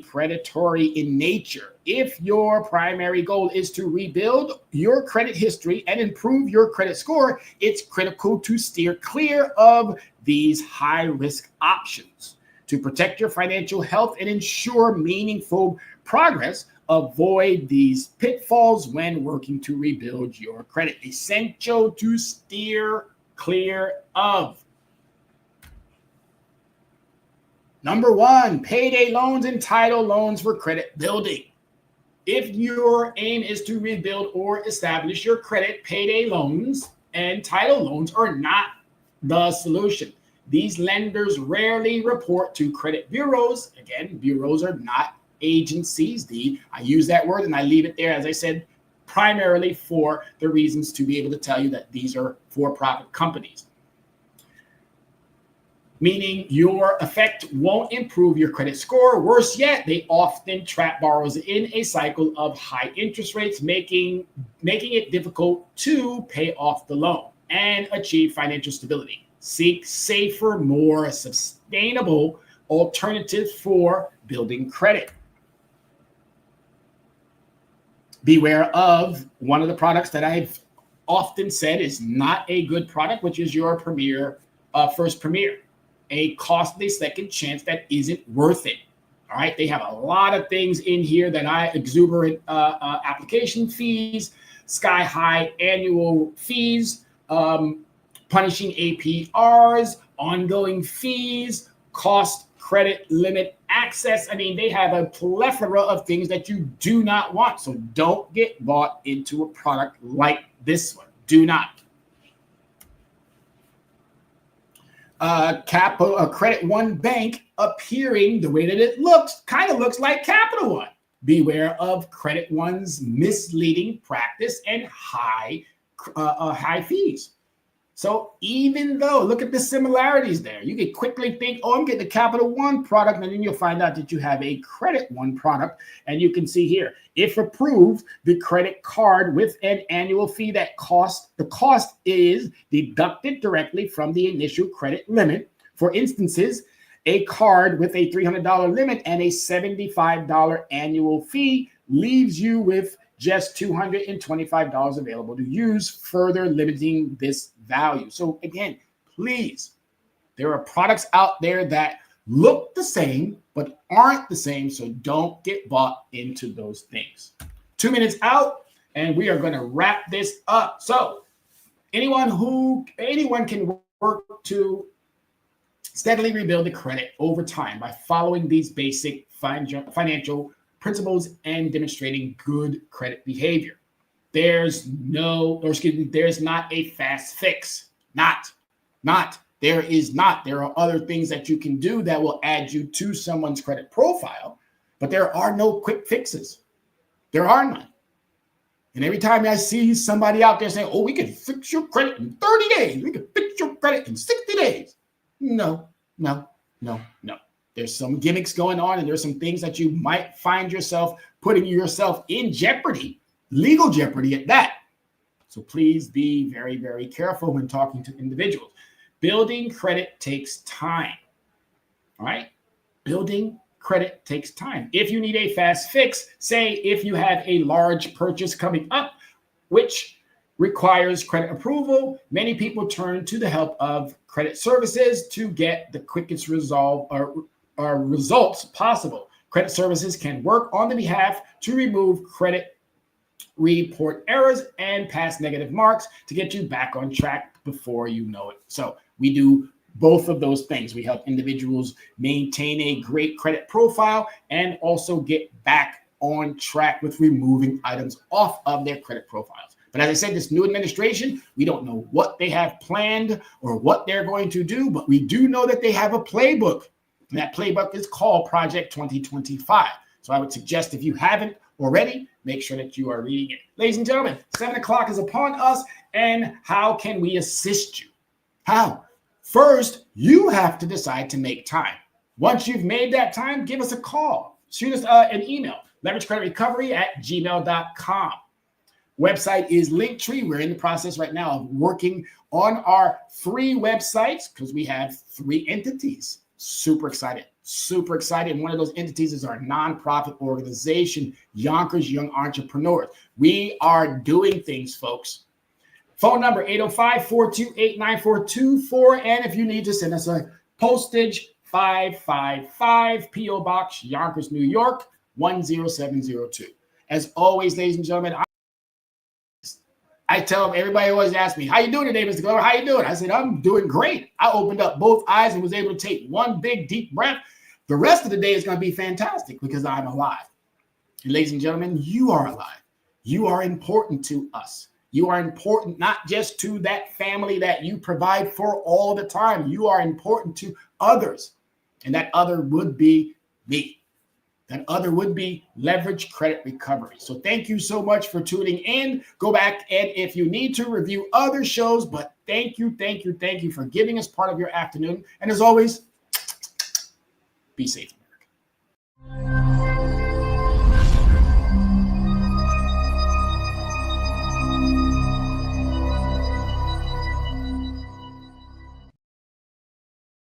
predatory in nature. If your primary goal is to rebuild your credit history and improve your credit score, it's critical to steer clear of these high-risk options. To protect your financial health and ensure meaningful progress, avoid these pitfalls when working to rebuild your credit. Essential to steer clear of. Number one, payday loans and title loans for credit building. If your aim is to rebuild or establish your credit, payday loans and title loans are not the solution. These lenders rarely report to credit bureaus. Again, bureaus are not agencies. I use that word and I leave it there, as I said, primarily for the reasons to be able to tell you that these are for-profit companies. Meaning your effect won't improve your credit score. Worse yet, they often trap borrowers in a cycle of high interest rates, making it difficult to pay off the loan and achieve financial stability. Seek safer, more sustainable alternatives for building credit. Beware of one of the products that I've often said is not a good product, which is your First Premier. A costly second chance that isn't worth it. All right, they have a lot of things in here that exuberant application fees, sky high annual fees, punishing APRs, ongoing fees, cost credit limit access. I mean, they have a plethora of things that you do not want. So don't get bought into a product like this one. Do not. Credit One Bank appearing the way that it kind of looks like Capital One. Beware of Credit One's misleading practice and high fees. So even though, look at the similarities there, you can quickly think, oh, I'm getting the Capital One product, and then you'll find out that you have a Credit One product. And you can see here, if approved, the credit card with an annual fee the cost is deducted directly from the initial credit limit. For instances, a card with a $300 limit and a $75 annual fee leaves you with just $225 available to use, further limiting this value. So again, please, there are products out there that look the same but aren't the same, so don't get bought into those things. 2 minutes out, and we are going to wrap this up. So anyone can work to steadily rebuild the credit over time by following these basic financial principles and demonstrating good credit behavior. There's not a fast fix. There is not. There are other things that you can do that will add you to someone's credit profile, but there are no quick fixes. There are none. And every time I see somebody out there saying, oh, we can fix your credit in 30 days. We can fix your credit in 60 days. No. There's some gimmicks going on, and there's some things that you might find yourself putting yourself in jeopardy, legal jeopardy at that. So please be very, very careful when talking to individuals. Building credit takes time. All right? Building credit takes time. If you need a fast fix, say if you have a large purchase coming up, which requires credit approval, many people turn to the help of credit services to get the quickest results possible. Credit services can work on the behalf to remove credit report errors and past negative marks to get you back on track before you know it. So we do both of those things. We help individuals maintain a great credit profile and also get back on track with removing items off of their credit profiles. But as I said, this new administration, we don't know what they have planned or what they're going to do, but we do know that they have a playbook. And that playbook is called Project 2025. So I would suggest if you haven't already, make sure that you are reading it. Ladies and gentlemen, 7 o'clock is upon us. And how can we assist you? How? First, you have to decide to make time. Once you've made that time, give us a call. Shoot us an email, leveragecreditrecovery@gmail.com. Website is Linktree. We're in the process right now of working on our 3 websites because we have 3 entities. Super excited. And one of those entities is our nonprofit organization, Yonkers Young Entrepreneurs. We are doing things, folks. Phone number 805-428-9424. And if you need to send us a postage, 555 P.O. Box, Yonkers, New York, 10702. As always, ladies and gentlemen, I tell them, everybody always asks me, how you doing today, Mr. Glover? How you doing? I said, I'm doing great. I opened up both eyes and was able to take one big, deep breath. The rest of the day is going to be fantastic because I'm alive. And ladies and gentlemen, you are alive. You are important to us. You are important not just to that family that you provide for all the time. You are important to others. And that other would be me. That other would be Leverage Credit Recovery. So thank you so much for tuning in. Go back and if you need to review other shows, but thank you for giving us part of your afternoon. And as always, be safe.